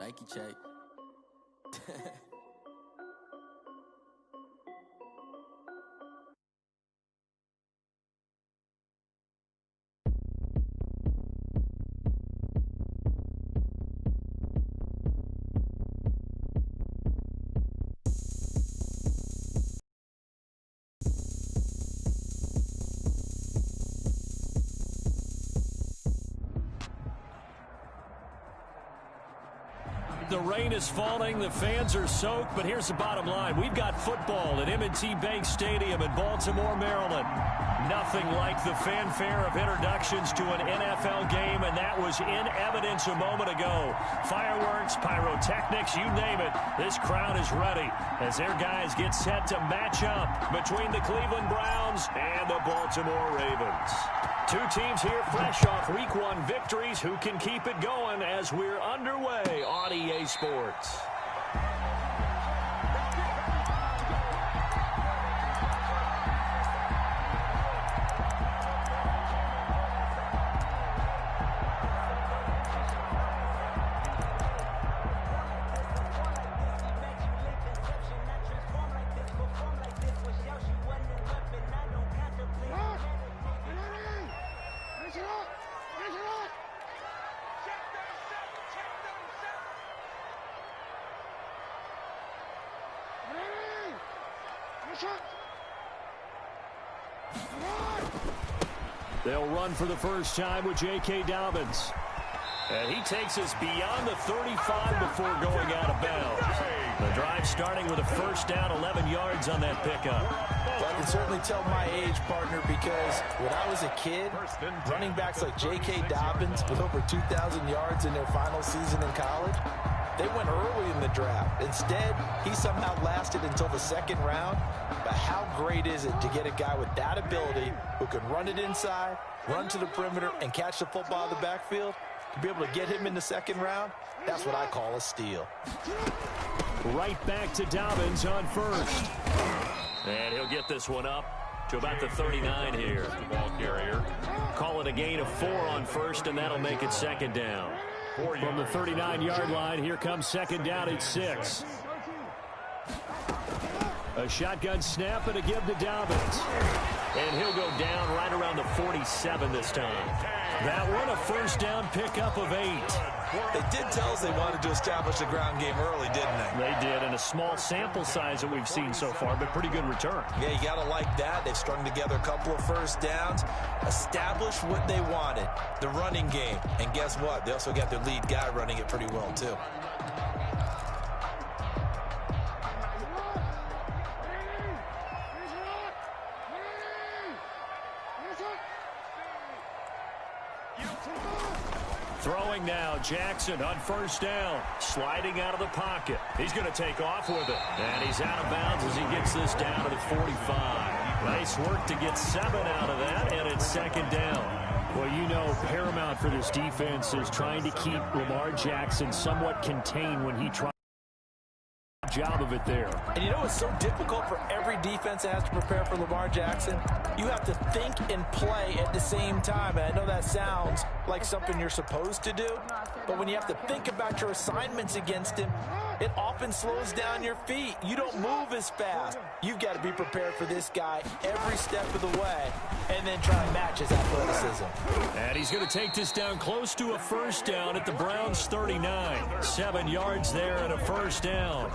Nike check. The rain is falling, the fans are soaked, but here's the bottom line. We've got football at M&T Bank Stadium in Baltimore, Maryland. Nothing like the fanfare of introductions to an NFL game, and that was in evidence a moment ago. Fireworks, pyrotechnics, you name it. This crowd is ready as their guys get set to match up between the Cleveland Browns and the Baltimore Ravens. Two teams here fresh off Week 1 victories. Who can keep it going as we're underway on EA Sports? They'll run for the first time with J.K. Dobbins. And he takes us beyond the 35 before going out of bounds. The drive starting with a first down, 11 yards on that pickup. Well, I can certainly tell my age, partner, because when I was a kid, running backs like J.K. Dobbins with over 2,000 yards in their final season in college, they went early in the draft. Instead, he somehow lasted until the second round. But how great is it to get a guy with that ability who can run it inside, run to the perimeter, and catch the football in the backfield? To be able to get him in the second round, that's what I call a steal. Right back to Dobbins on first. And he'll get this one up to about the 39 here. The ball carrier. Call it a gain of 4 on first, and that'll make it second down. From the 39-yard line, here comes second down at 6. A shotgun snap and a give to Dobbins. And he'll go down right around the 47 this time. That one a first down pickup of 8. They did tell us they wanted to establish the ground game early, didn't they? They did, and a small sample size that we've seen so far, but pretty good return. Yeah, you got to like that. They've strung together a couple of first downs, established what they wanted, the running game. And guess what? They also got their lead guy running it pretty well, too. Throwing now, Jackson on first down. Sliding out of the pocket. He's going to take off with it. And he's out of bounds as he gets this down to the 45. Nice work to get 7 out of that, and it's second down. Well, you know, paramount for this defense is trying to keep Lamar Jackson somewhat contained when he tries. Job of it there. And you know it's so difficult for every defense that has to prepare for Lamar Jackson? You have to think and play at the same time. And I know that sounds like something you're supposed to do, but when you have to think about your assignments against him, it often slows down your feet. You don't move as fast. You've got to be prepared for this guy every step of the way and then try and match his athleticism. And he's going to take this down close to a first down at the Browns' 39. 7 yards there and a first down.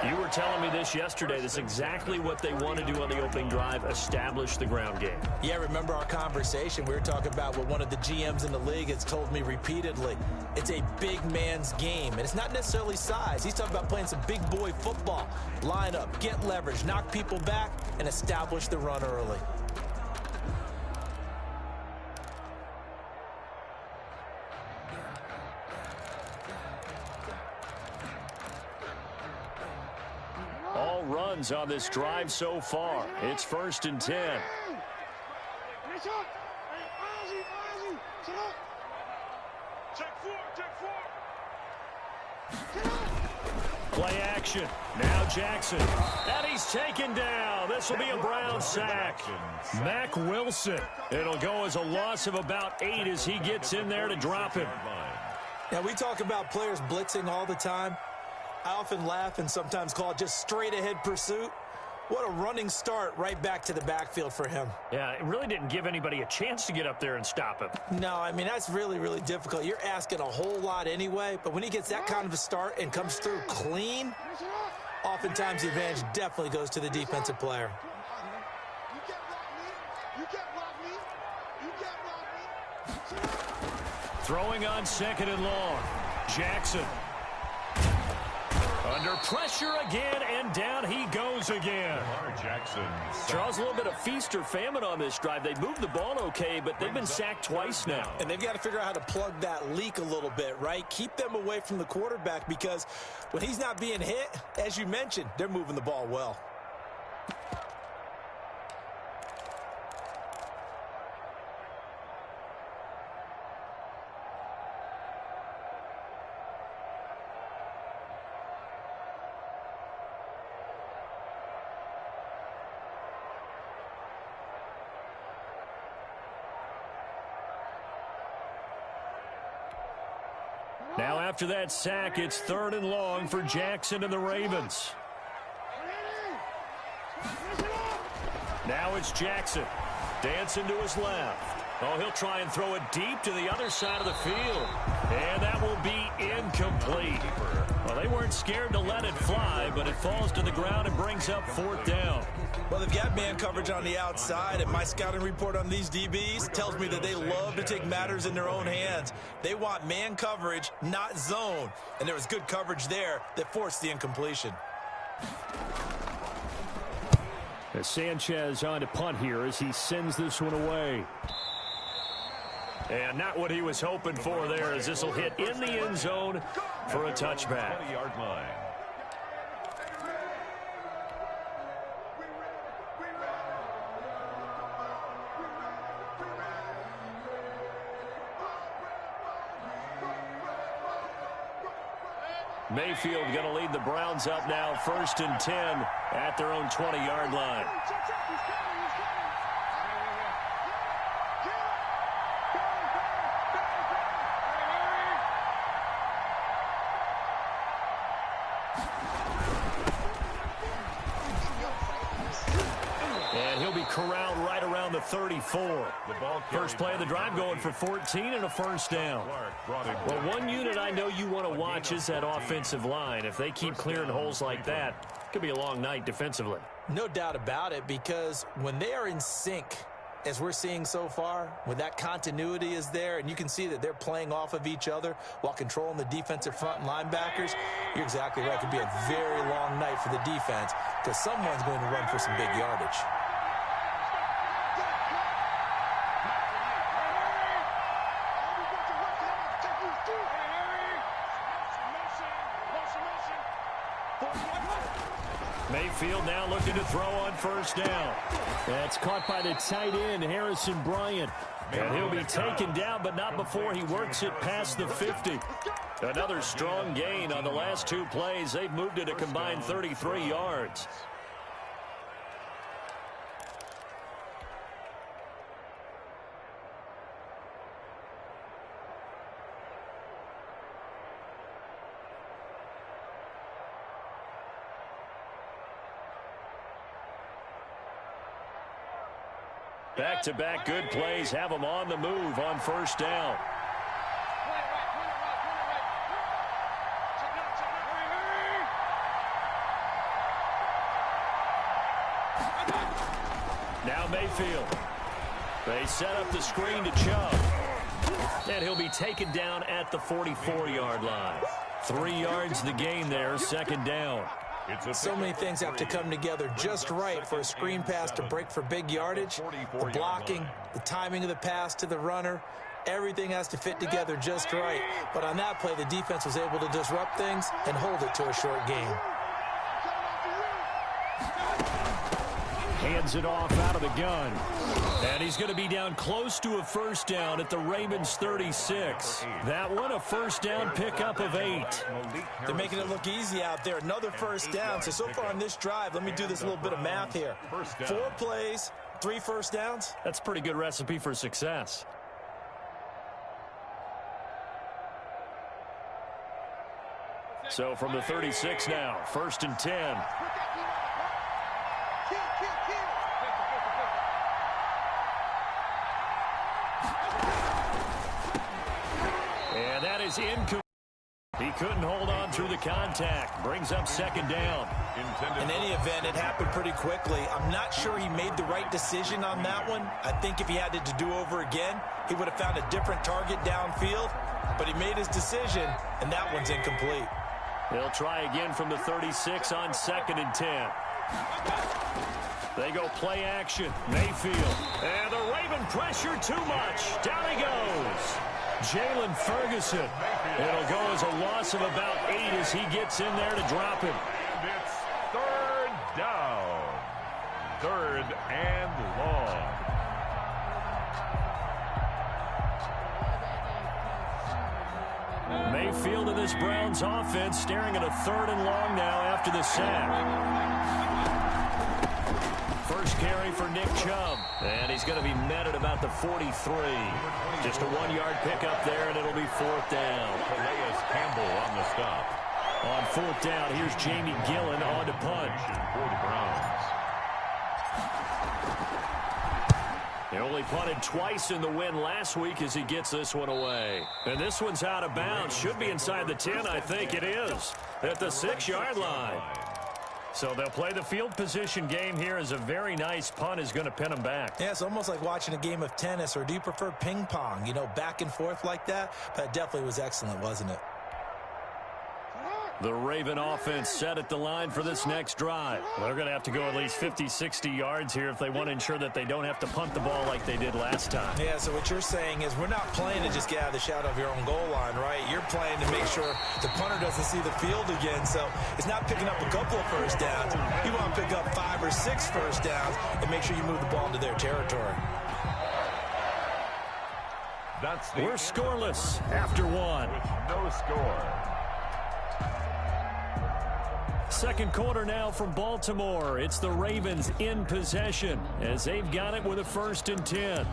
You were telling me this yesterday. That's exactly what they want to do on the opening drive, establish the ground game. Yeah, remember our conversation. We were talking about what one of the GMs in the league has told me repeatedly. It's a big man's game, and it's not necessarily size. He's talking about playing some big boy football. Line up, get leverage, knock people back, and establish the run early. Runs on this drive so far. It's 1st and 10. Play action. Now Jackson. And he's taken down. This will be a Brown sack. Mack Wilson. It'll go as a loss of about 8 as he gets in there to drop him. Now, we talk about players blitzing all the time. I often laugh and sometimes call it just straight-ahead pursuit. What a running start right back to the backfield for him. Yeah, it really didn't give anybody a chance to get up there and stop him. No, I mean, that's really, really difficult. You're asking a whole lot anyway, but when he gets that kind of a start and comes through clean, oftentimes the advantage definitely goes to the defensive player. Throwing on 2nd and long. Jackson. Under pressure again, and down he goes again. Jackson. Charles, a little bit of feast or famine on this drive. They moved the ball okay, but they've been sacked twice now. And they've got to figure out how to plug that leak a little bit, right? Keep them away from the quarterback because when he's not being hit, as you mentioned, they're moving the ball well. Now after that sack, it's 3rd and long for Jackson and the Ravens. Now it's Jackson. Dancing to his left. Oh, he'll try and throw it deep to the other side of the field. And that will be incomplete. Well, they weren't scared to let it fly, but it falls to the ground and brings up 4th down. Well, they've got man coverage on the outside, and my scouting report on these DBs tells me that they love to take matters in their own hands. They want man coverage, not zone. And there was good coverage there that forced the incompletion. As Sanchez on to punt here as he sends this one away. And not what he was hoping for there, as this will hit in the end zone for a touchback. 20-yard line. Mayfield going to lead the Browns up now, 1st and 10 at their own 20-yard line. And he'll be corralled right around the 34. First play of the drive going for 14 and a 1st down. Well, one unit I know you want to watch is that offensive line. If they keep clearing holes like that, it could be a long night defensively. No doubt about it, because when they are in sync, as we're seeing so far, when that continuity is there and you can see that they're playing off of each other while controlling the defensive front and linebackers, you're exactly right. It could be a very long night for the defense because someone's going to run for some big yardage. Mayfield now looking to throw on 1st down. That's caught by the tight end, Harrison Bryant. And he'll be taken down, but not before he works it past the 50. Another strong gain on the last 2 plays. They've moved it a combined 33 yards. Back-to-back good plays have them on the move on 1st down. Now Mayfield. They set up the screen to Chubb. And he'll be taken down at the 44-yard line. 3 yards the gain there, 2nd down. So many things have to come together just right for a screen pass to break for big yardage. The blocking, the timing of the pass to the runner, everything has to fit together just right. But on that play, the defense was able to disrupt things and hold it to a short game. Hands it off out of the gun. And he's going to be down close to a 1st down at the Ravens 36. That one, a 1st down pickup of 8. They're making it look easy out there. Another 1st down. So far on this drive, let me do this little bit of math here. 4 plays, 3 1st downs. That's a pretty good recipe for success. So from the 36 now, 1st and 10. And that is incomplete. He couldn't hold on through the contact. Brings up 2nd down. In any event, it happened pretty quickly. I'm not sure he made the right decision on that one. I think if he had it to do over again, he would have found a different target downfield. But he made his decision, and that one's incomplete. They'll try again from the 36 on 2nd and 10. They go play action. Mayfield. And the Raven pressure too much. Down he goes. Jalen Ferguson. It'll go as a loss of about 8 as he gets in there to drop him. And it's 3rd down. 3rd and long. Mayfield in this Browns offense staring at a 3rd and long now after the sack. First carry for Nick Chubb. And he's going to be met at about the 43. Just a 1-yard pickup there, and it'll be 4th down. Calais Campbell on the stop. On 4th down, here's Jamie Gillen on to punt. For the Browns. He only punted twice in the win last week as he gets this one away. And this one's out of bounds. Should be inside the 10, I think it is. At the 6-yard line. So they'll play the field position game here as a very nice punt is going to pin them back. Yeah, it's almost like watching a game of tennis, or do you prefer ping pong? You know, back and forth like that? But it definitely was excellent, wasn't it? The Raven offense set at the line for this next drive. They're going to have to go at least 50, 60 yards here if they want to ensure that they don't have to punt the ball like they did last time. Yeah, so what you're saying is we're not playing to just get out of the shadow of your own goal line, right? You're playing to make sure the punter doesn't see the field again. So it's not picking up a couple of first downs. You want to pick up 5 or 6 first downs and make sure you move the ball into their territory. We're scoreless after 1. With no score. Second quarter now from Baltimore. It's the Ravens in possession as they've got it with a 1st and 10.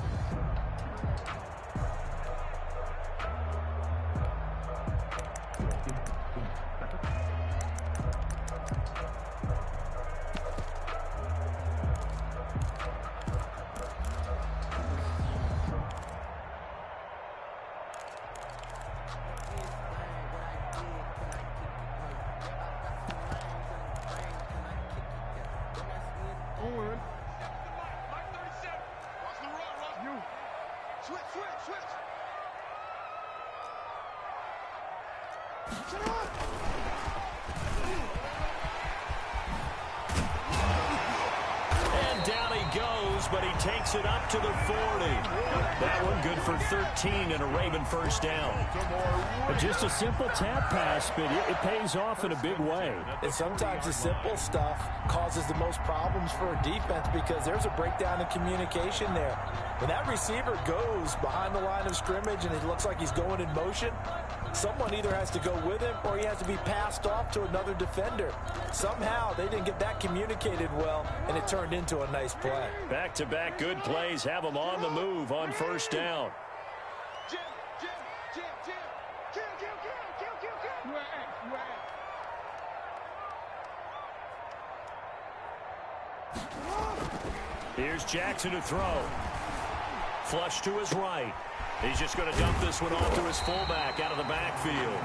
And down he goes, but he takes it up to the 40. That one good for 13 and a Raven first down. Just a simple tap pass, but it pays off in a big way. And sometimes the simple stuff causes the most problems for a defense because there's a breakdown in communication there. When that receiver goes behind the line of scrimmage and it looks like he's going in motion, someone either has to go with him or he has to be passed off to another defender. Somehow they didn't get that communicated well, and it turned into a nice play. Back-to-back good plays have them on the move on first down. Here's Jackson to throw. Flush to his right. He's just going to dump this one off to his fullback out of the backfield.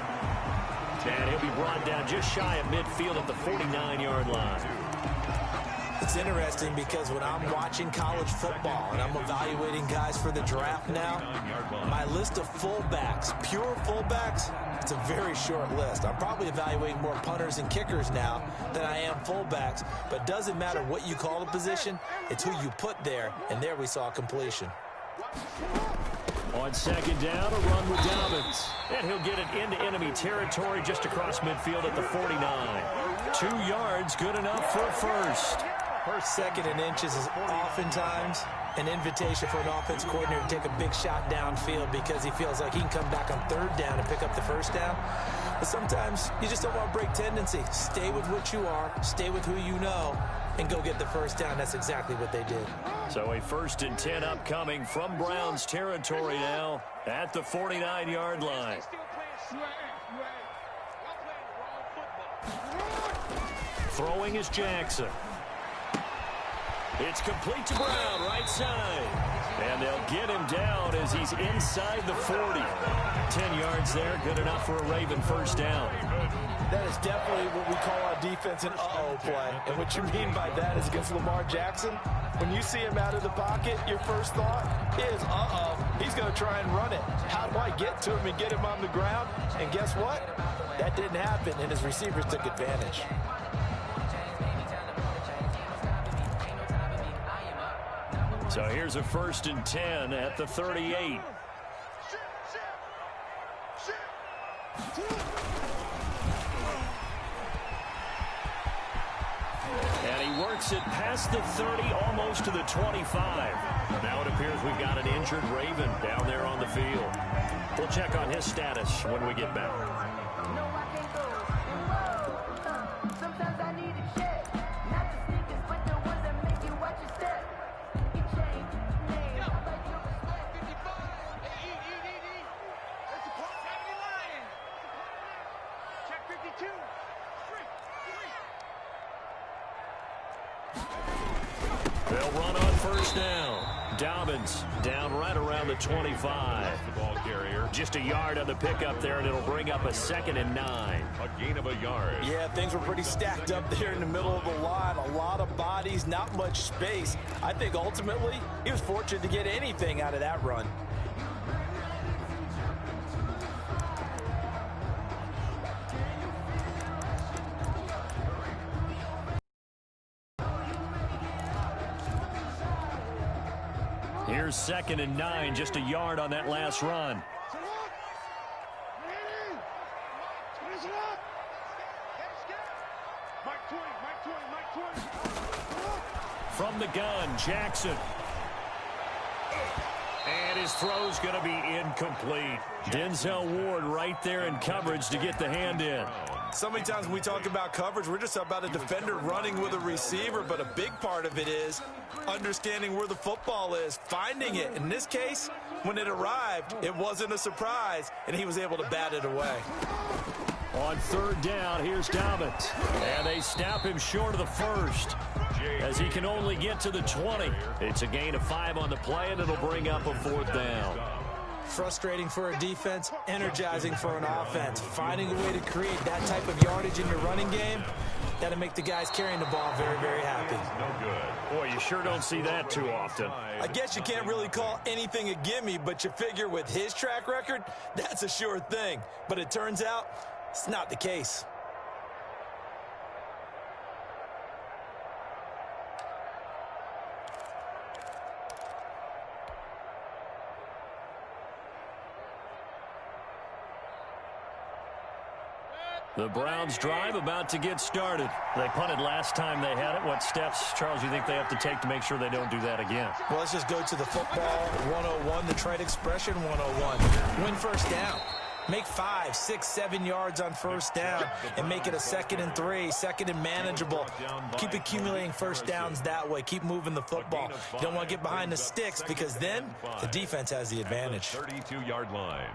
And he'll be brought down just shy of midfield at the 49-yard line. It's interesting because when I'm watching college football and I'm evaluating guys for the draft now, my list of fullbacks, pure fullbacks, it's a very short list. I'm probably evaluating more punters and kickers now than I am fullbacks, but it doesn't matter what you call the position, it's who you put there, and there we saw completion. On second down, a run with Dobbins. And he'll get it into enemy territory just across midfield at the 49. 2 yards, good enough for a first. First, second, and inches is oftentimes an invitation for an offense coordinator to take a big shot downfield because he feels like he can come back on third down and pick up the first down. But sometimes you just don't want to break tendency. Stay with what you are, stay with who you know, and go get the first down. That's exactly what they did. So a 1st and 10 upcoming from Browns territory now at the 49-yard line. Throwing is Jackson. It's complete to Brown, right side. And they'll get him down as he's inside the 40. 10 yards there, good enough for a Raven first down. That is definitely what we call our defense an uh-oh play. And what you mean by that is against Lamar Jackson, when you see him out of the pocket, your first thought is, uh-oh, he's going to try and run it. How do I get to him and get him on the ground? And guess what? That didn't happen, and his receivers took advantage. So here's a 1st and 10 at the 38. And he works it past the 30, almost to the 25. Now it appears we've got an injured Raven down there on the field. We'll check on his status when we get back. They'll run on first down. Dobbins down right around the 25. The ball carrier. Just a yard on the pickup there, and it'll bring up a 2nd and 9. A gain of a yard. Yeah, things were pretty stacked up there in the middle of the line. A lot of bodies, not much space. I think ultimately he was fortunate to get anything out of that run. Here's 2nd and 9, just a yard on that last run. From the gun, Jackson. And his throw's going to be incomplete. Denzel Ward right there in coverage to get the hand in. So many times when we talk about coverage, we're just about a defender running with a receiver, but a big part of it is understanding where the football is, finding it. In this case, when it arrived, it wasn't a surprise, and he was able to bat it away. On 3rd down, here's Dobbins. And they snap him short of the 1st as he can only get to the 20. It's a gain of 5 on the play, and it'll bring up a 4th down. Frustrating for a defense, energizing for an offense. Finding a way to create that type of yardage in your running game, that'll make the guys carrying the ball very, very happy. No good. Boy, you sure don't see that too often. I guess you can't really call anything a gimme, but you figure with his track record, that's a sure thing. But it turns out it's not the case. The Browns drive about to get started. They punted last time they had it. What steps, Charles, you think they have to take to make sure they don't do that again? Well, let's just go to the football 101, the trade expression 101. Win first down. Make 5, 6, 7 yards on first down and make it a 2nd and 3, 2nd and manageable. Keep accumulating first downs that way. Keep moving the football. You don't want to get behind the sticks because then the defense has the advantage. 32-yard line.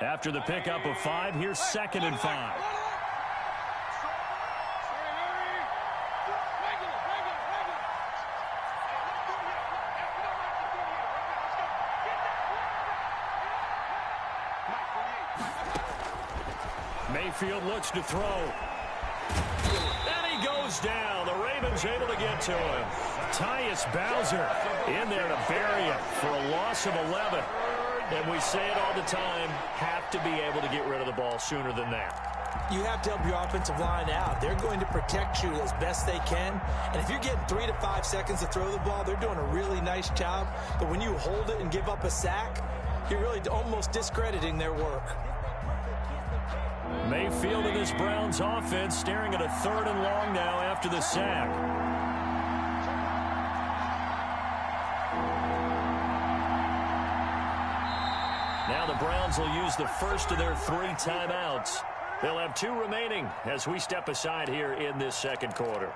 After the pickup of 5, here's 2nd and 5. Mayfield looks to throw. And he goes down. The Ravens able to get to him. Tyus Bowser in there to bury him for a loss of 11. And we say it all the time, have to be able to get rid of the ball sooner than that. You have to help your offensive line out. They're going to protect you as best they can. And if you're getting 3 to 5 seconds to throw the ball, they're doing a really nice job. But when you hold it and give up a sack, you're really almost discrediting their work. Mayfield in this Browns offense staring at a 3rd and long now after the sack. Now the Browns will use the first of their 3 timeouts. They'll have 2 remaining as we step aside here in this 2nd quarter.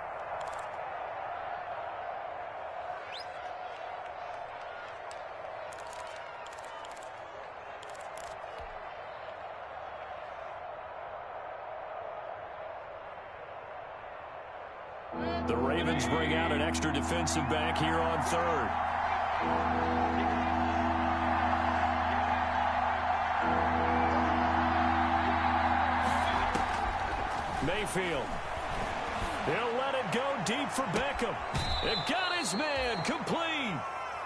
The Ravens bring out an extra defensive back here on third. Mayfield. He'll let it go deep for Beckham. They've got his man complete.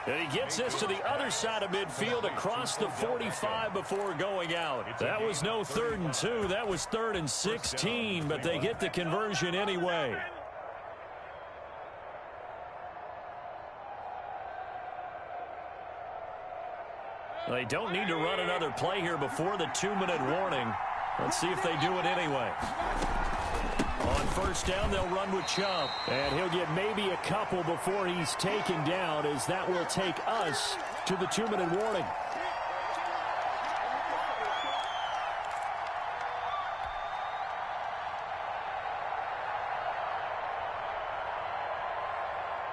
And he gets this to the other side of midfield across the 45 before going out. That was no 3rd and 2. That was 3rd and 16, but they get the conversion anyway. They don't need to run another play here before the 2-minute warning. Let's see if they do it anyway. On first down, they'll run with Chubb. And he'll get maybe a couple before he's taken down, as that will take us to the 2-minute warning.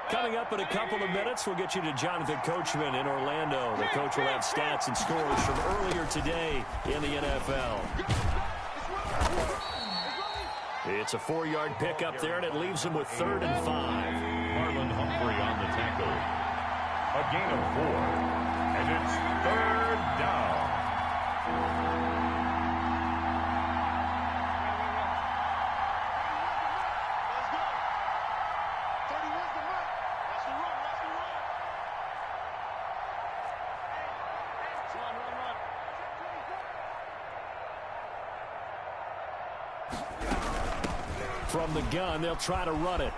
Coming up in a couple of minutes, we'll get you to Jonathan Coachman in Orlando. The coach will have stats and scores from earlier today in the NFL. It's a 4-yard pickup there, and it leaves them with 3rd and 5. Marlon Humphrey on the tackle. A gain of 4. And it's 3rd down. From the gun, they'll try to run it.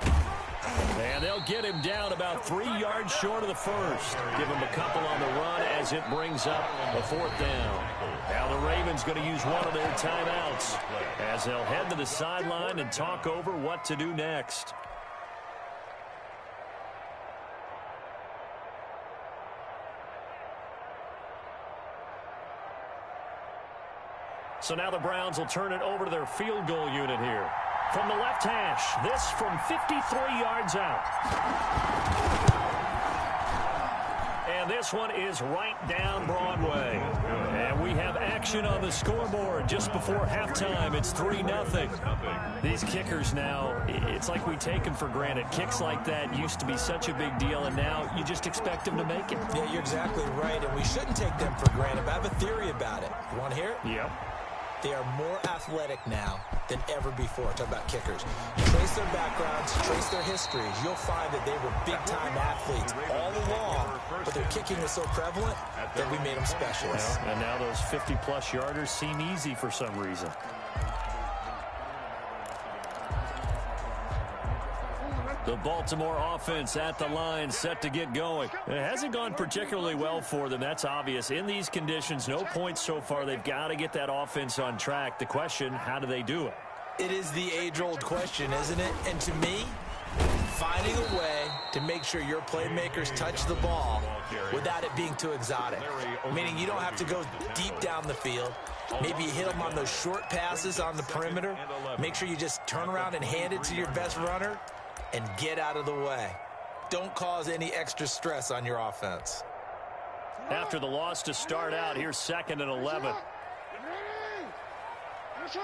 And they'll get him down about 3 yards short of the first. Give him a couple on the run as it brings up a 4th down. Now the Ravens going to use one of their timeouts as they'll head to the sideline and talk over what to do next. So now the Browns will turn it over to their field goal unit here. From the left hash, this from 53 yards out. And this one is right down Broadway. And we have action on the scoreboard just before halftime. It's 3-0. These kickers now, it's like we take them for granted. Kicks like that used to be such a big deal, and now you just expect them to make it. Yeah, you're exactly right, and we shouldn't take them for granted. But I have a theory about it. You want to hear it? Yep. They are more athletic now than ever before. Talk about kickers. Trace their backgrounds, trace their histories. You'll find that they were big-time athletes all along, but their kicking was so prevalent that we made them specialists. Well, and now those 50-plus yarders seem easy for some reason. The Baltimore offense at the line, set to get going. It hasn't gone particularly well for them. That's obvious. In these conditions, no points so far. They've got to get that offense on track. The question, how do they do it? It is the age-old question, isn't it? And to me, finding a way to make sure your playmakers touch the ball without it being too exotic. Meaning you don't have to go deep down the field. Maybe you hit them on those short passes on the perimeter. Make sure you just turn around and hand it to your best runner and get out of the way. Don't cause any extra stress on your offense. After the loss to start out, here's 2nd and 11. I got you,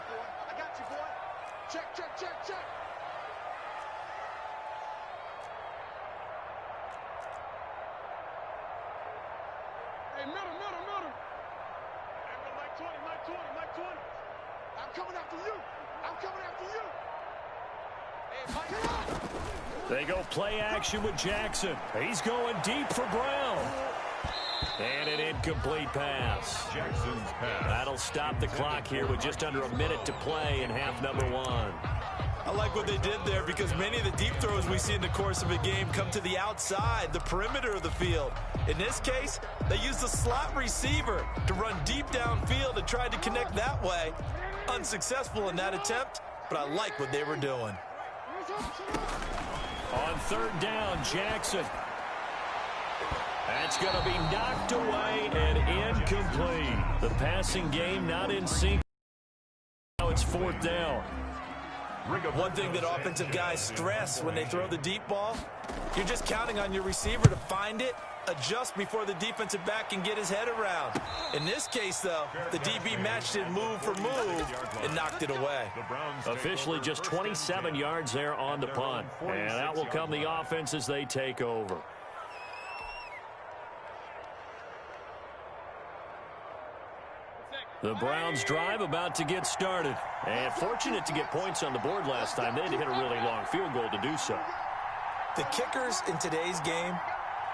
boy. I got you, boy. Check, check, check, check. Hey, middle. Hey, Mike 20. I'm coming after you. They go play action with Jackson. He's going deep for Brown. And an incomplete pass. Jackson's pass. That'll stop the clock here with just under a minute to play in half number 1. I like what they did there because many of the deep throws we see in the course of a game come to the outside, the perimeter of the field. In this case, they used the slot receiver to run deep downfield and tried to connect that way. Unsuccessful in that attempt, but I like what they were doing. On 3rd down, Jackson. That's going to be knocked away and incomplete. The passing game not in sync. Now it's 4th down. One thing that offensive guys stress when they throw the deep ball, you're just counting on your receiver to find it, adjust before the defensive back can get his head around. In this case, though, the DB matched it move for move and knocked it away. Officially just 27 yards there on the punt. And out will come the offense as they take over. The Browns drive about to get started. And fortunate to get points on the board last time. They had to hit a really long field goal to do so. The kickers in today's game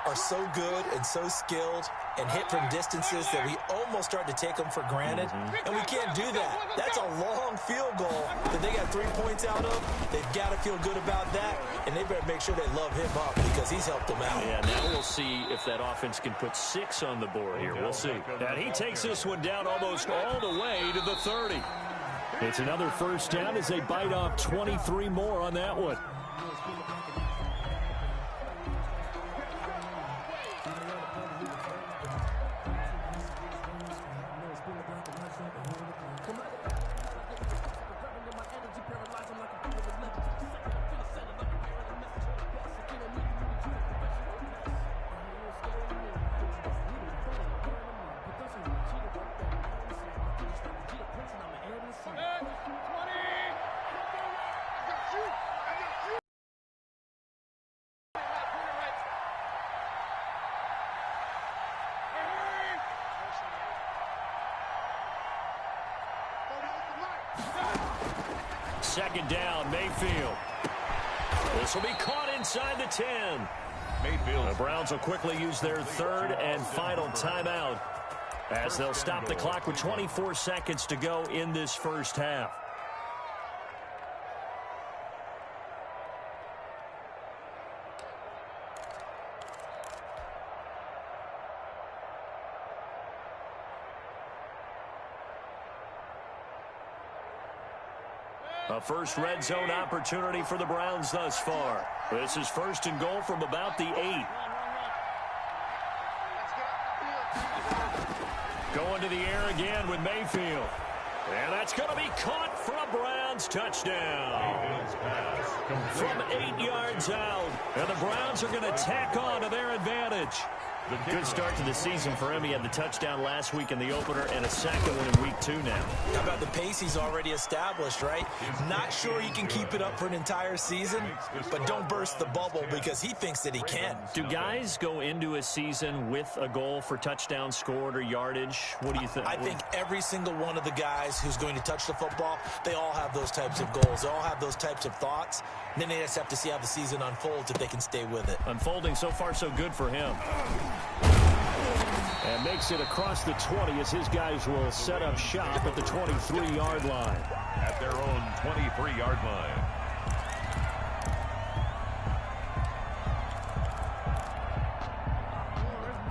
are so good and so skilled and hit from distances that we almost start to take them for granted. And we can't do that. That's a long field goal that they got 3 points out of. They've got to feel good about that, and they better make sure they love him up because he's helped them out. Yeah, now we'll see if that offense can put 6 on the board here. We'll see. And he takes this one down almost all the way to the 30. It's another first down as they bite off 23 more on that one. Second down, Mayfield. This will be caught inside the 10. Mayfield. The Browns will quickly use their third and final timeout as they'll stop the clock with 24 seconds to go in this first half. A first red zone opportunity for the Browns thus far. This is first and goal from about the 8. Going to the air again with Mayfield. And that's going to be caught for a Browns touchdown. From 8 yards out. And the Browns are going to tack on to their advantage. Good start to the season for him. He had the touchdown last week in the opener and a second one in week 2 now. How about the pace he's already established, right? Not sure he can keep it up for an entire season, but don't burst the bubble because he thinks that he can. Do guys go into a season with a goal for touchdowns scored or yardage? What do you think? I think every single one of the guys who's going to touch the football, they all have those types of goals. They all have those types of thoughts. And then they just have to see how the season unfolds if they can stay with it. Unfolding so far so good for him. And makes it across the 20 as his guys will set up shop at the 23-yard line. At their own 23-yard line.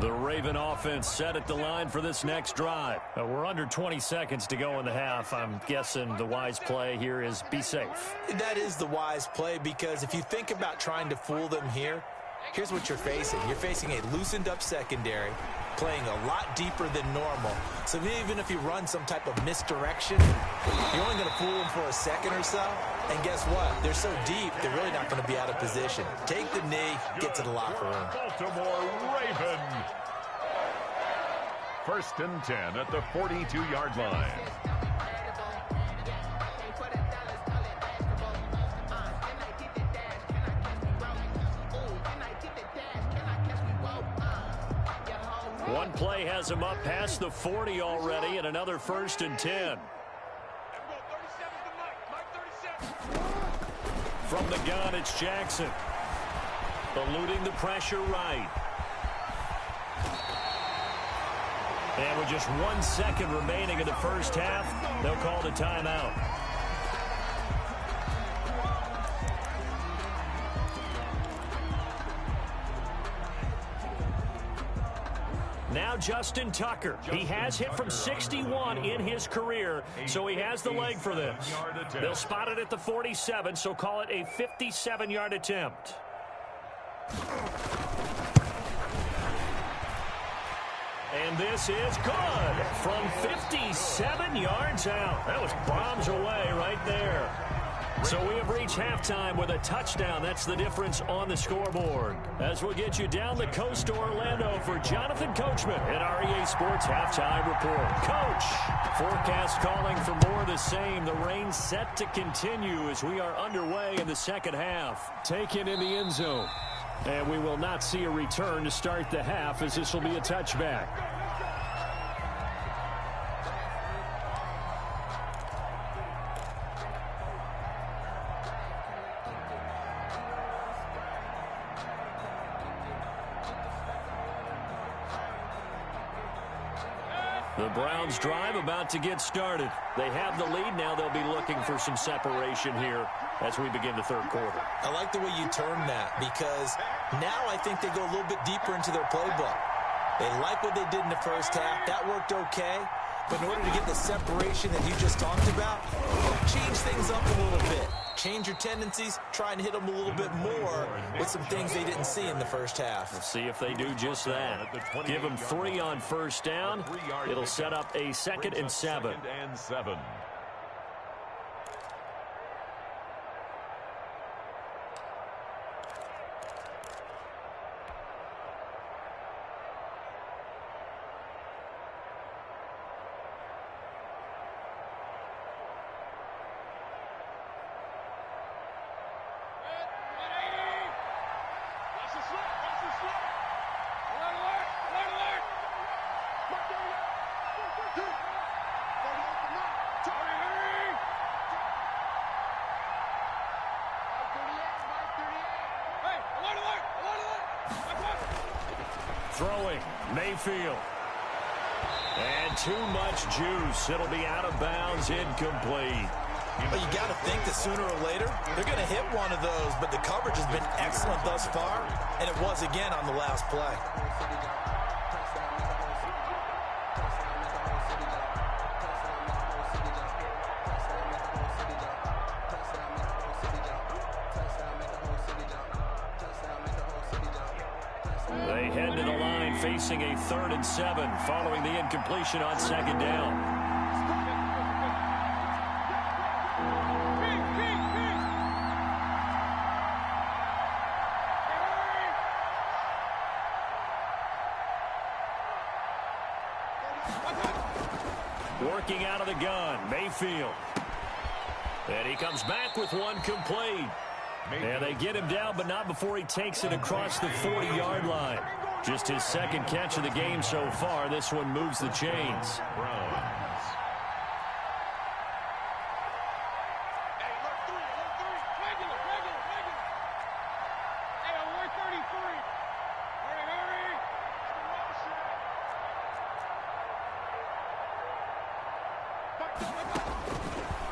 The Raven offense set at the line for this next drive. We're under 20 seconds to go in the half. I'm guessing the wise play here is be safe. That is the wise play because if you think about trying to fool them here, here's what you're facing. You're facing a loosened up secondary, playing a lot deeper than normal. So even if you run some type of misdirection, you're only going to fool them for a second or so. And guess what? They're so deep, they're really not going to be out of position. Take the knee, get to the locker room. Baltimore Raven. First and 10 at the 42-yard line. One play has him up past the 40 already, and another first and 10. From the gun, it's Jackson. Eluding the pressure right. And with just 1 second remaining in the first half, they'll call the timeout. Now Justin Tucker. He has hit from 61 in his career, so he has the leg for this. They'll spot it at the 47, so call it a 57-yard attempt. And this is good from 57 yards out. That was bombs away right there. So we have reached halftime with a touchdown. That's the difference on the scoreboard. As we'll get you down the coast to Orlando for Jonathan Coachman at our EA Sports Halftime Report. Coach, forecast calling for more of the same. The rain set to continue as we are underway in the second half. Taken in the end zone. And we will not see a return to start the half as this will be a touchback. The Browns drive about to get started. They have the lead. Now they'll be looking for some separation here as we begin the third quarter. I like the way you term that because now I think they go a little bit deeper into their playbook. They like what they did in the first half. That worked okay. But in order to get the separation that you just talked about, change things up a little bit. Change your tendencies. Try and hit them a little bit more with some things they didn't see in the first half. We'll see if they do just that. Give them 3 on first down. It'll set up a 2nd and 7. Throwing, Mayfield. And too much juice. It'll be out of bounds, incomplete. But you got to think that sooner or later, they're going to hit one of those, but the coverage has been excellent thus far, and it was again on the last play. They head to the line facing a 3rd and 7 following the incompletion on 2nd down. Working out of the gun, Mayfield. And he comes back with one complete. And they get him down, but not before he takes it across the 40-yard line. Just his 2nd catch of the game so far. This one moves the chains.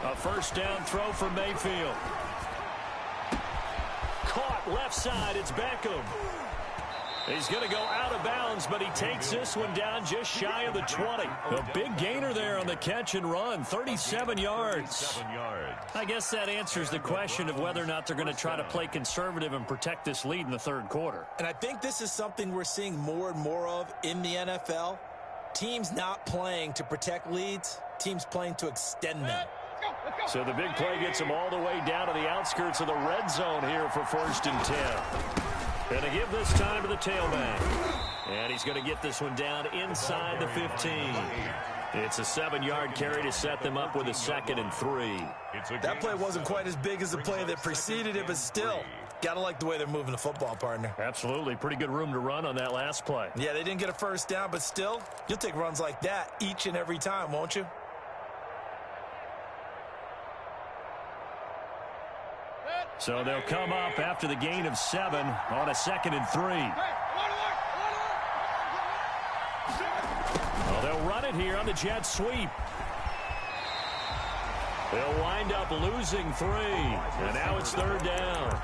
A first down throw for Mayfield. Caught left side. It's Beckham. He's going to go out of bounds, but he takes this one down just shy of the 20. A big gainer there on the catch and run, 37 yards. I guess that answers the question of whether or not they're going to try to play conservative and protect this lead in the third quarter. And I think this is something we're seeing more and more of in the NFL. Teams not playing to protect leads, teams playing to extend them. So the big play gets him all the way down to the outskirts of the red zone here for 1st and 10. Going to give this time to the tailback. And he's going to get this one down inside the 15. It's a 7-yard carry to set them up with a 2nd and 3. That play wasn't quite as big as the play that preceded it, but still, got to like the way they're moving the football, partner. Absolutely. Pretty good room to run on that last play. Yeah, they didn't get a first down, but still, you'll take runs like that each and every time, won't you? So they'll come up after the gain of 7 on a 2nd and 3. Well, they'll run it here on the jet sweep. They'll wind up losing 3. And now it's 3rd down.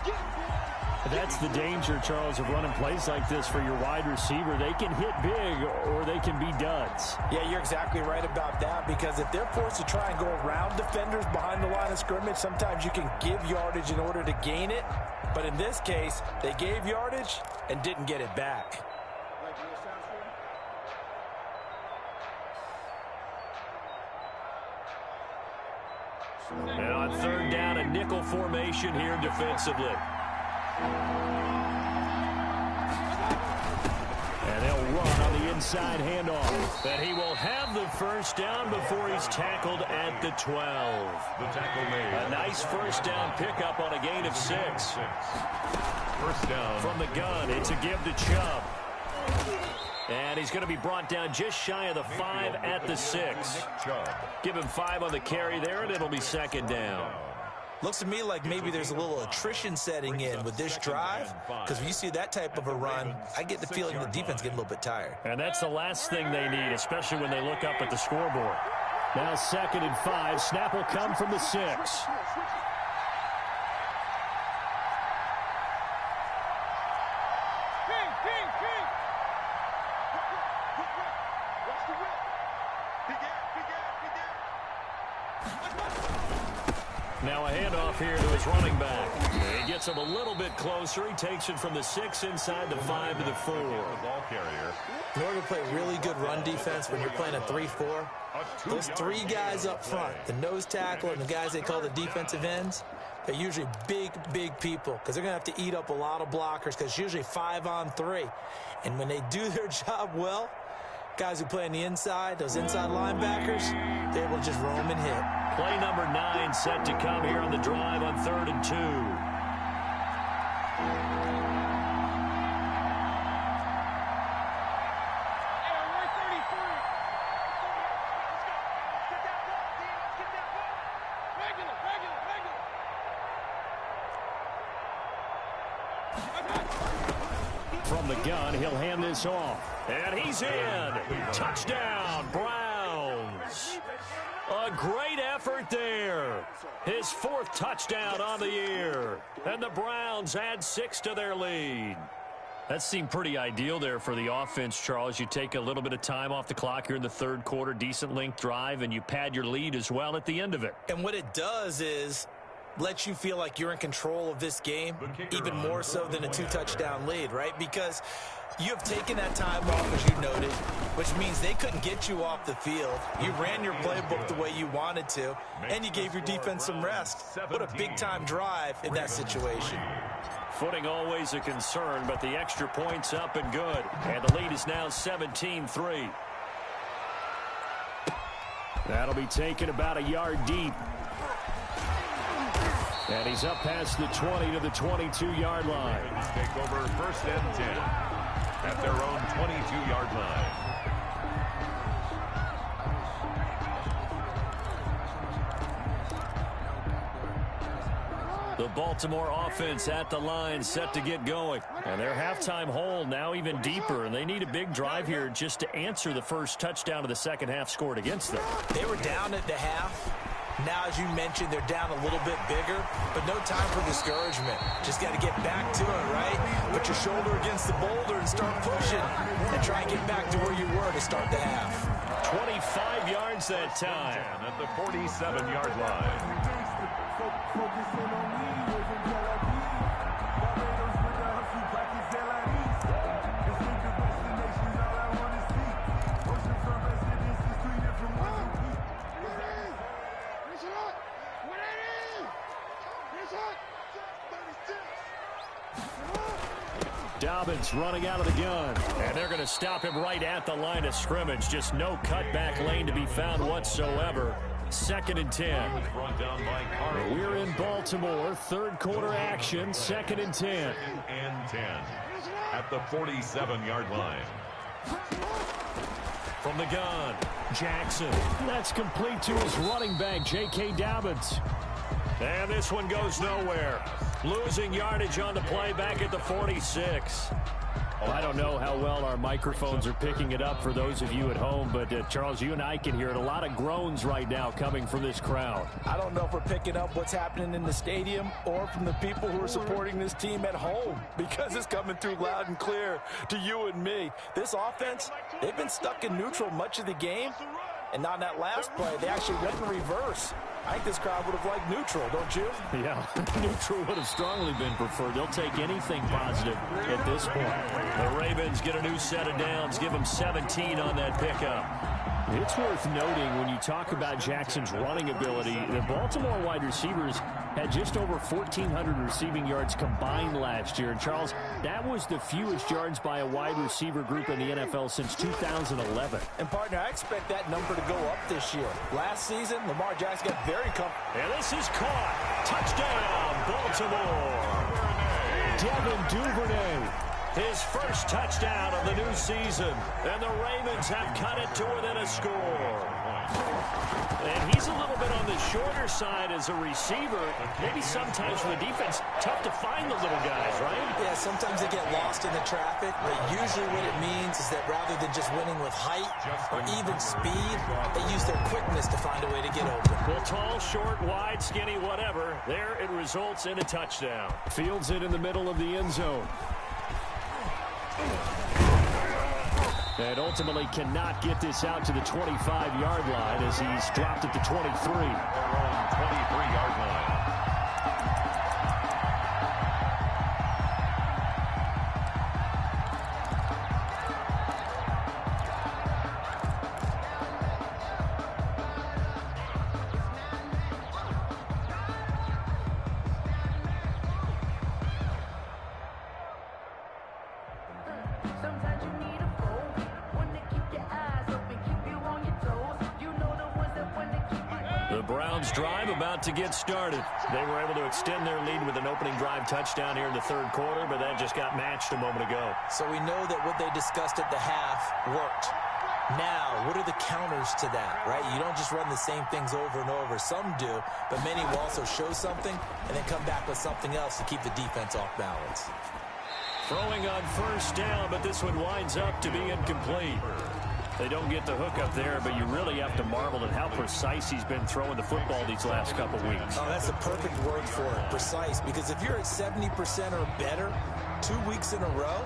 That's the danger, Charles, of running plays like this for your wide receiver. They can hit big or they can be duds. Yeah, you're exactly right about that, because if they're forced to try and go around defenders behind the line of scrimmage, sometimes you can give yardage in order to gain it. But in this case, they gave yardage and didn't get it back. And on 3rd down, a nickel nickel formation here defensively. And they'll run on the inside handoff. And he will have the first down before he's tackled at the 12. The tackle made. A nice first down pickup on a gain of 6. First down. From the gun, it's a give to Chubb. And he's going to be brought down just shy of the 5 at the 6. Give him 5 on the carry there, and it'll be second down. Looks to me like maybe there's a little attrition setting in with this drive, because when you see that type of a run, I get the feeling the defense getting a little bit tired. And that's the last thing they need, especially when they look up at the scoreboard. Now 2nd and 5. Snap will come from the 6. Now a handoff here to his running back. He gets him a little bit closer. He takes it from the 6 inside the 5 to the 4. In order to play really good run defense when you're playing a 3-4, those 3 guys up front, the nose tackle and the guys they call the defensive ends, they're usually big, big people because they're going to have to eat up a lot of blockers because it's usually 5 on 3. And when they do their job well, guys who play on the inside, those inside linebackers, they're able to just roam and hit. Play number 9 set to come here on the drive on 3rd and 2. From the gun, he'll hand this off. And he's in. Touchdown, Browns. A great effort there. His 4th touchdown on the year. And the Browns add 6 to their lead. That seemed pretty ideal there for the offense, Charles. You take a little bit of time off the clock here in the 3rd quarter, decent length drive, and you pad your lead as well at the end of it. And what it does is lets you feel like you're in control of this game, even more so than a 2-touchdown lead, right? Because you have taken that time off, as you noted, which means they couldn't get you off the field. You ran your playbook the way you wanted to, and you gave your defense some rest. What a big-time drive in that situation. Footing always a concern, but the extra point's up and good. And the lead is now 17-3. That'll be taken about a yard deep. And he's up past the 20 to the 22-yard line. Take over 1st and 10 at their own 22-yard line. The Baltimore offense at the line set to get going. And their halftime hole now even deeper. And they need a big drive here just to answer the first touchdown of the second half scored against them. They were down at the half. Now, as you mentioned, they're down a little bit bigger, but no time for discouragement. Just got to get back to it, right? Put your shoulder against the boulder and start pushing and try and get back to where you were to start the half. 25 yards that time. At the 47-yard line. Dobbins running out of the gun. And they're going to stop him right at the line of scrimmage. Just no cutback lane to be found whatsoever. 2nd and 10. We're in Baltimore. 3rd quarter action. 2nd and 10. 2nd and 10 at the 47-yard line. From the gun, Jackson. That's complete to his running back, J.K. Dobbins. And this one goes nowhere. Losing yardage on the play back at the 46. Well, I don't know how well our microphones are picking it up for those of you at home, but Charles, you and I can hear it. A lot of groans right now coming from this crowd. I don't know if we're picking up what's happening in the stadium or from the people who are supporting this team at home, because it's coming through loud and clear to you and me. This offense, they've been stuck in neutral much of the game, and on that last play, they actually went in reverse. I think this crowd would have liked neutral, don't you? Yeah, neutral would have strongly been preferred. They'll take anything positive at this point. The Ravens get a new set of downs, give them 17 on that pickup. It's worth noting when you talk about Jackson's running ability, the Baltimore wide receivers had just over 1,400 receiving yards combined last year. And, Charles, that was the fewest yards by a wide receiver group in the NFL since 2011. And, partner, I expect that number to go up this year. Last season, Lamar Jackson got very comfortable. And this is caught. Touchdown, Baltimore. Devin Duvernay. His first touchdown of the new season. And the Ravens have cut it to within a score. And he's a little bit on the shorter side as a receiver. Maybe sometimes for the defense, tough to find the little guys, right? Yeah, sometimes they get lost in the traffic, but usually what it means is that rather than just winning with height or even speed, they use their quickness to find a way to get open. Well, tall, short, wide, skinny, whatever. There it results in a touchdown. Fields it in the middle of the end zone. And ultimately cannot get this out to the 25-yard line as he's dropped at the 23. Their own 23-yard line. Drive about to get started. They were able to extend their lead with an opening drive touchdown here in the third quarter, but that just got matched a moment ago. So we know that what they discussed at the half worked. Now, what are the counters to that, right? You don't just run the same things over and over. Some do, but many will also show something and then come back with something else to keep the defense off balance. Throwing on first down, but this one winds up to be incomplete. They don't get the hook up there, but you really have to marvel at how precise he's been throwing the football these last couple weeks. Oh, that's a perfect word for it, precise, because if you're at 70% or better 2 weeks in a row,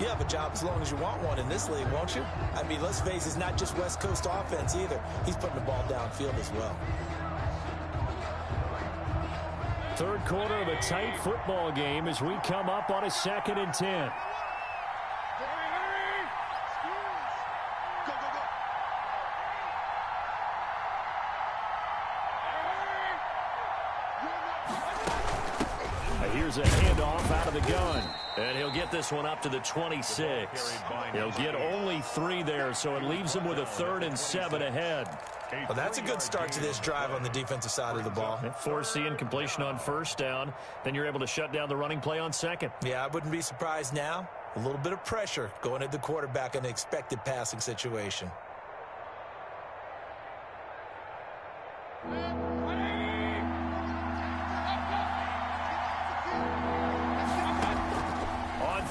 you have a job as long as you want one in this league, won't you? I mean, let's face it, it's not just West Coast offense either. He's putting the ball downfield as well. Third quarter of a tight football game as we come up on a 2nd and 10. Here's a handoff out of the gun. And he'll get this one up to the 26. He'll get only 3 there, so it leaves him with a 3rd and 7 ahead. Well, that's a good start to this drive on the defensive side of the ball. Force the incompletion on first down. Then you're able to shut down the running play on second. Yeah, I wouldn't be surprised now. A little bit of pressure going at the quarterback in an expected passing situation.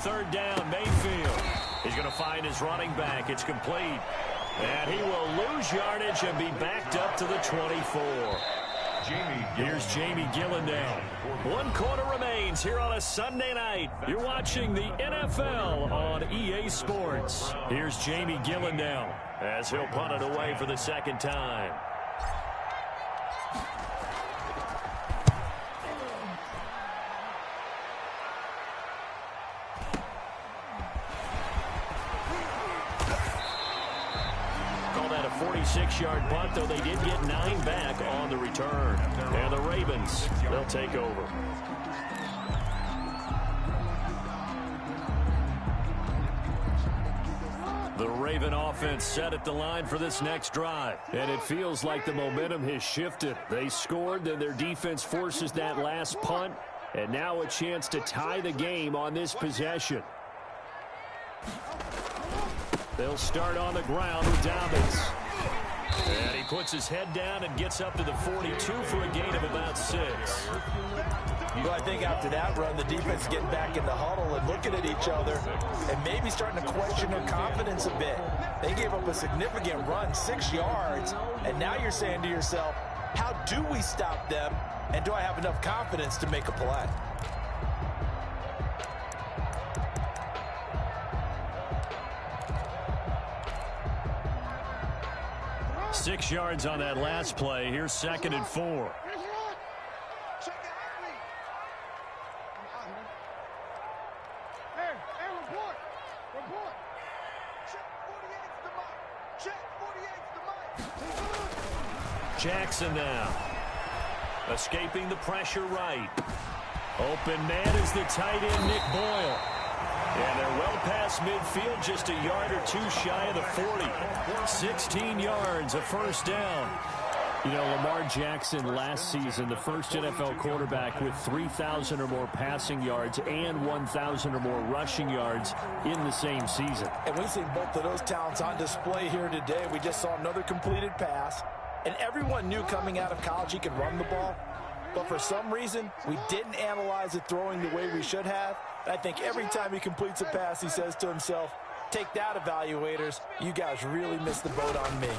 Third down, Mayfield. He's going to find his running back. It's complete. And he will lose yardage and be backed up to the 24. Here's Jamie Gillandale. 1 quarter remains here on a Sunday night. You're watching the NFL on EA Sports. Here's Jamie Gillandale as he'll punt it away for the 2nd time. Call that a 46-yard punt, though they did get 9 back on the return. And the Ravens, they'll take over. The Raven offense set at the line for this next drive. And it feels like the momentum has shifted. They scored, then their defense forces that last punt. And now a chance to tie the game on this possession. They'll start on the ground with Dobbins. And he puts his head down and gets up to the 42 for a gain of about 6. Well, I think after that run, the defense is getting back in the huddle and looking at each other and maybe starting to question their confidence a bit. They gave up a significant run, 6 yards, and now you're saying to yourself, how do we stop them, and do I have enough confidence to make a play? Six yards on that last play. Here's 2nd and 4. Jackson now. Escaping the pressure right. Open man is the tight end, Nick Boyle. And they're well past midfield, just a yard or two shy of the 40. 16 yards, a first down. You know, Lamar Jackson last season, the first NFL quarterback with 3,000 or more passing yards and 1,000 or more rushing yards in the same season. And we've seen both of those talents on display here today. We just saw another completed pass. And everyone knew coming out of college he could run the ball. But for some reason, we didn't analyze it throwing the way we should have. And I think every time he completes a pass, he says to himself, take that, evaluators. You guys really missed the boat on me.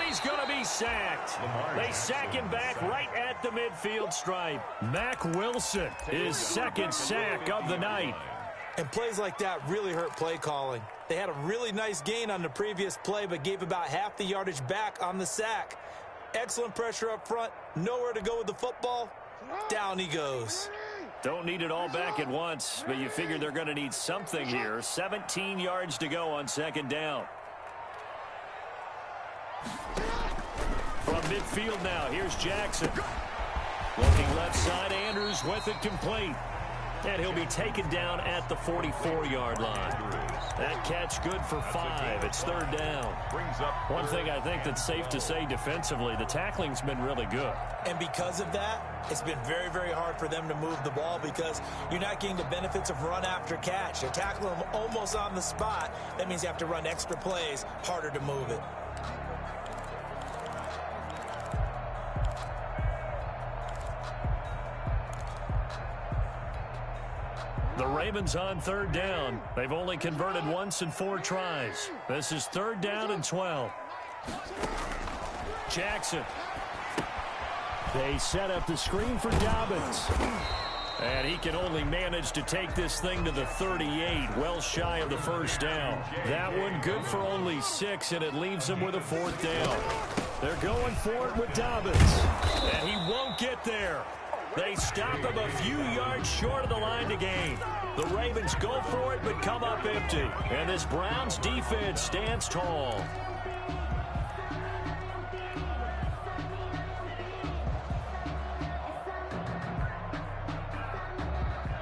He's going to be sacked. They sack him back right at the midfield stripe. Mack Wilson, his second sack of the night. And plays like that really hurt play calling. They had a really nice gain on the previous play, but gave about half the yardage back on the sack. Excellent pressure up front. Nowhere to go with the football. Down he goes. Don't need it all back at once, but you figure they're going to need something here. 17 yards to go on second down. From midfield now, here's Jackson. Looking left side, Andrews with it complete. And he'll be taken down at the 44-yard line. That catch good for 5. It's third down. One thing I think that's safe to say defensively, the tackling's been really good. And because of that, it's been very, very hard for them to move the ball because you're not getting the benefits of run after catch. They're tackling them almost on the spot. That means you have to run extra plays, harder to move it. The Ravens on third down. They've only converted once in 4 tries. This is third down and 12. Jackson. They set up the screen for Dobbins. And he can only manage to take this thing to the 38, well shy of the first down. That one good for only 6, and it leaves him with a 4th down. They're going for it with Dobbins. And he won't get there. They stop him a few yards short of the line to gain. The Ravens go for it, but come up empty. And this Browns defense stands tall.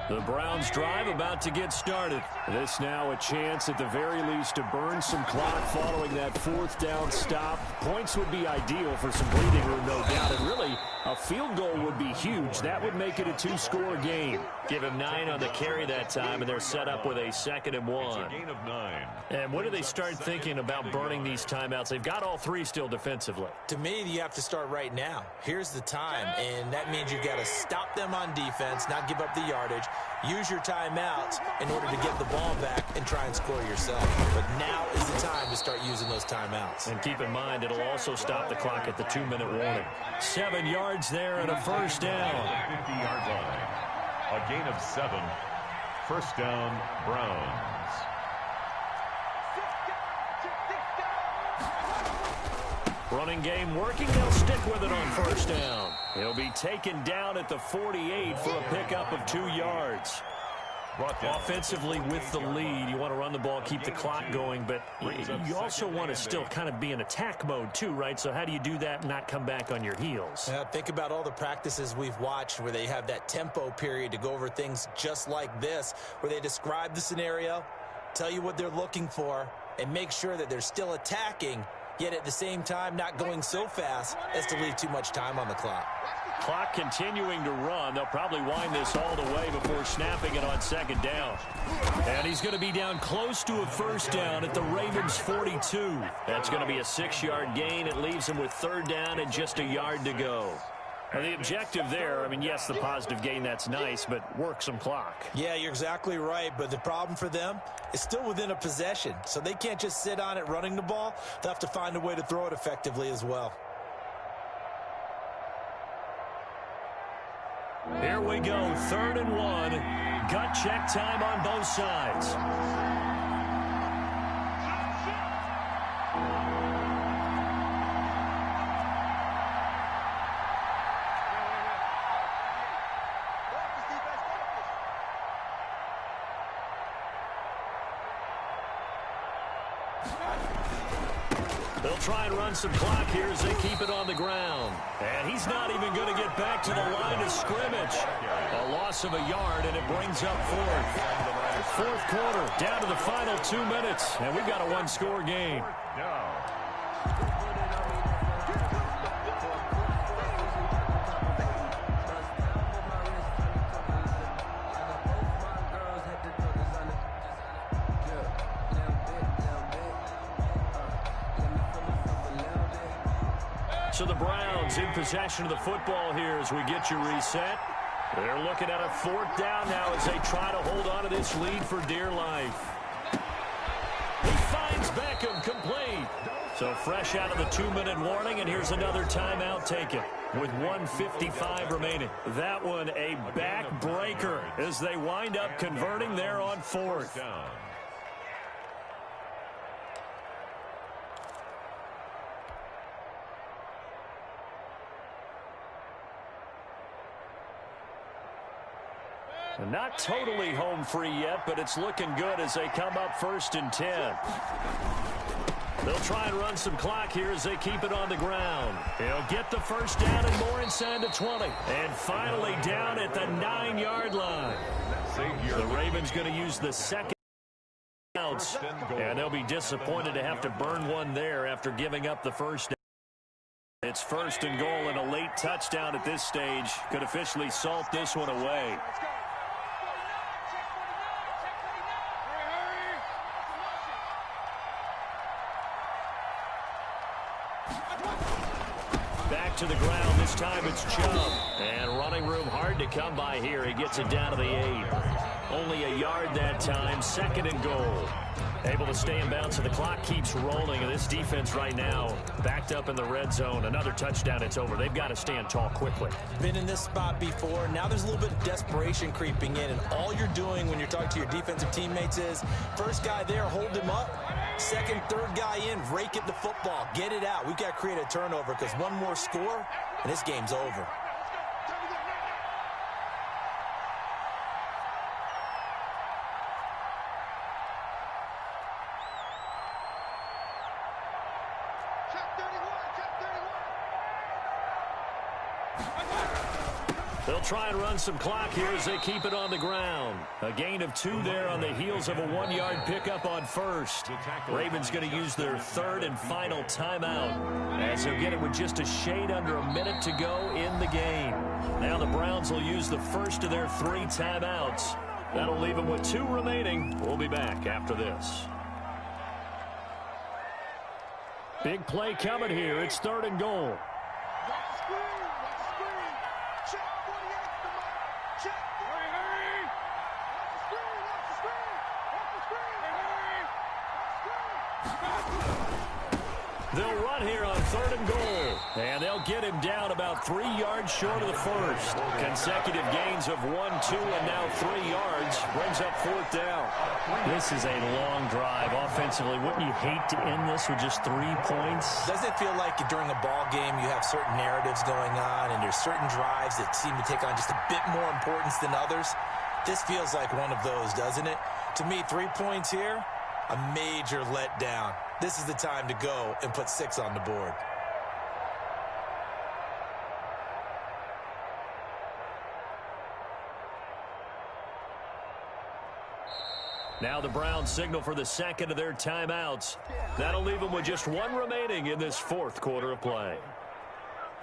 The Browns drive about to get started. This now a chance at the very least to burn some clock following that 4th down stop. Points would be ideal for some breathing room, no doubt. And really, a field goal would be huge. That would make it a 2-score game. Give him 9 on the carry that time, and they're set up with a 2nd and 1. It's a gain of 9. And when do they start thinking about burning these timeouts? They've got all 3 still defensively. To me, you have to start right now. Here's the time, and that means you've got to stop them on defense, not give up the yardage, use your timeouts in order to get the ball back and try and score yourself. But now is the time to start using those timeouts. And keep in mind, it'll also stop the clock at the 2-minute warning. 7 yards there and a first down. 50-yard line. A gain of 7. First down, Browns. Running game working. They'll stick with it on first down. He'll be taken down at the 48 for a pickup of 2 yards. Offensively with the lead, you want to run the ball, keep the clock going, but you also want to still kind of be in attack mode too, right? So how do you do that and not come back on your heels? Think about all the practices we've watched where they have that tempo period to go over things just like this, where they describe the scenario, tell you what they're looking for, and make sure that they're still attacking, yet at the same time not going so fast as to leave too much time on the clock. Clock continuing to run. They'll probably wind this all the way before snapping it on second down. And he's going to be down close to a first down at the Ravens 42. That's going to be a 6-yard gain. It leaves him with third down and just a yard to go. And the objective there, I mean, yes, the positive gain, that's nice, but work some clock. Yeah, you're exactly right, but the problem for them is still within a possession. So they can't just sit on it running the ball. They'll have to find a way to throw it effectively as well. Here we go, 3rd and 1. Gut check time on both sides. They'll try and run some clock here as they keep it on the ground. And he's not even going to get back to the line of scrimmage. A loss of a yard, and it brings up fourth. Fourth quarter, down to the final 2 minutes, and we've got a one-score game. So the Browns in possession of the football here as we get you reset. They're looking at a fourth down now as they try to hold on to this lead for dear life. He finds Beckham complete. So fresh out of the 2-minute warning, and here's another timeout taken with 1:55 remaining. That one a backbreaker as they wind up converting there on fourth down. Not totally home free yet, but it's looking good as they come up 1st and 10. They'll try and run some clock here as they keep it on the ground. He'll get the first down and more inside the 20. And finally down at the 9-yard line. The Ravens going to use the second outs, and they'll be disappointed to have to burn one there after giving up the first down. It's 1st and goal, and a late touchdown at this stage could officially salt this one away. To the ground. This time it's Chubb. And running room hard to come by here. He gets it down to the 8. Only a yard that time. 2nd and goal. Able to stay in bounds, so the clock keeps rolling. And this defense right now backed up in the red zone. Another touchdown, it's over. They've got to stand tall quickly. Been in this spot before. Now there's a little bit of desperation creeping in. And all you're doing when you're talking to your defensive teammates is, first guy there, hold him up. 2nd, 3rd guy in, rake it the football. Get it out. We've got to create a turnover because one more score, and this game's over. They'll try and run some clock here as they keep it on the ground. A gain of 2 there on the heels of a 1-yard pickup on first. Ravens going to use their 3rd and final timeout as they'll get it with just a shade under a minute to go in the game. Now the Browns will use the first of their 3 timeouts. That'll leave them with 2 remaining. We'll be back after this. Big play coming here. It's 3rd and goal. They'll run here on 3rd and goal. And they'll get him down about 3 yards short of the first. Consecutive gains of 1, 2, and now 3 yards. Brings up 4th down. This is a long drive offensively. Wouldn't you hate to end this with just 3 points? Doesn't it feel like during a ball game you have certain narratives going on and there's certain drives that seem to take on just a bit more importance than others? This feels like one of those, doesn't it? To me, 3 points here, a major letdown. This is the time to go and put 6 on the board. Now the Browns signal for the 2nd of their timeouts. That'll leave them with just 1 remaining in this 4th quarter of play.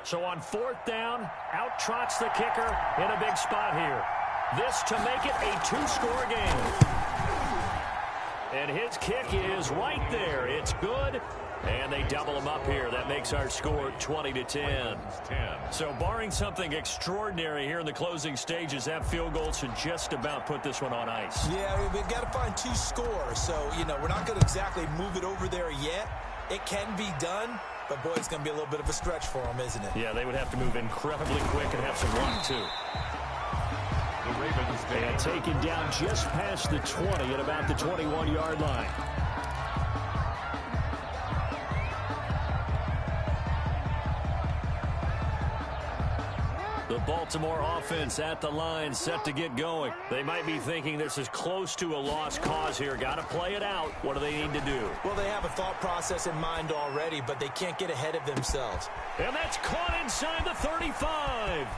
So on 4th down, out trots the kicker in a big spot here. This to make it a 2-score game. And his kick is right there. It's good. And they double him up here. That makes our score 20-10. So barring something extraordinary here in the closing stages, that field goal should just about put this one on ice. Yeah, we've got to find 2 scores. So, we're not going to exactly move it over there yet. It can be done. But, boy, it's going to be a little bit of a stretch for them, isn't it? Yeah, they would have to move incredibly quick and have some luck, too. And taken down just past the 20 at about the 21-yard line. The Baltimore offense at the line, set to get going. They might be thinking this is close to a lost cause here. Got to play it out. What do they need to do? Well, they have a thought process in mind already, but they can't get ahead of themselves. And that's caught inside the 35.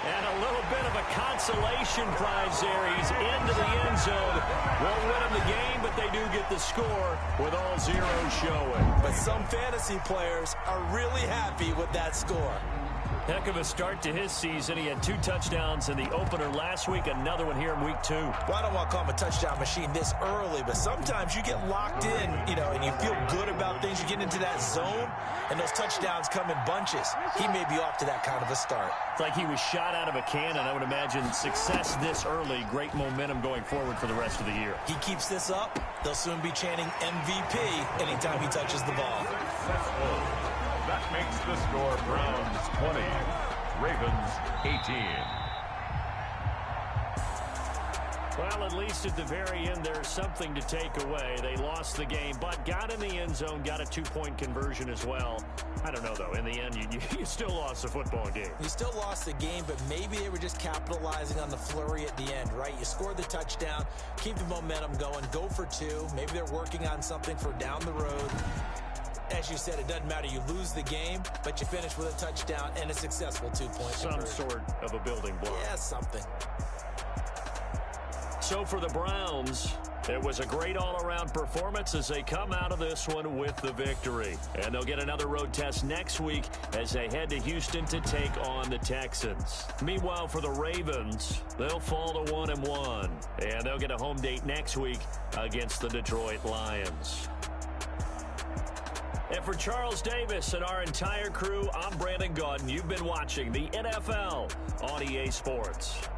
And a little bit of a consolation prize there. He's into the end zone. Won't win him the game, but they do get the score with all zeros showing. But some fantasy players are really happy with that score. Heck of a start to his season. He had 2 touchdowns in the opener last week, another one here in week 2. Well, I don't want to call him a touchdown machine this early, but sometimes you get locked in, and you feel good about things. You get into that zone, and those touchdowns come in bunches. He may be off to that kind of a start. It's like he was shot out of a cannon. I would imagine success this early, great momentum going forward for the rest of the year. He keeps this up, they'll soon be chanting MVP anytime he touches the ball. That makes the score Browns 20, Ravens 18. Well, at least at the very end, there's something to take away. They lost the game, but got in the end zone, got a 2-point conversion as well. I don't know, though. In the end, you still lost the football game. You still lost the game, but maybe they were just capitalizing on the flurry at the end, right? You scored the touchdown, keep the momentum going, go for 2. Maybe they're working on something for down the road. As you said, it doesn't matter. You lose the game, but you finish with a touchdown and a successful 2-point Some sort of a building block. Yeah, something. So for the Browns, it was a great all-around performance as they come out of this one with the victory. And they'll get another road test next week as they head to Houston to take on the Texans. Meanwhile, for the Ravens, they'll fall to 1-1. And they'll get a home date next week against the Detroit Lions. And for Charles Davis and our entire crew, I'm Brandon Gaudin. You've been watching the NFL on EA Sports.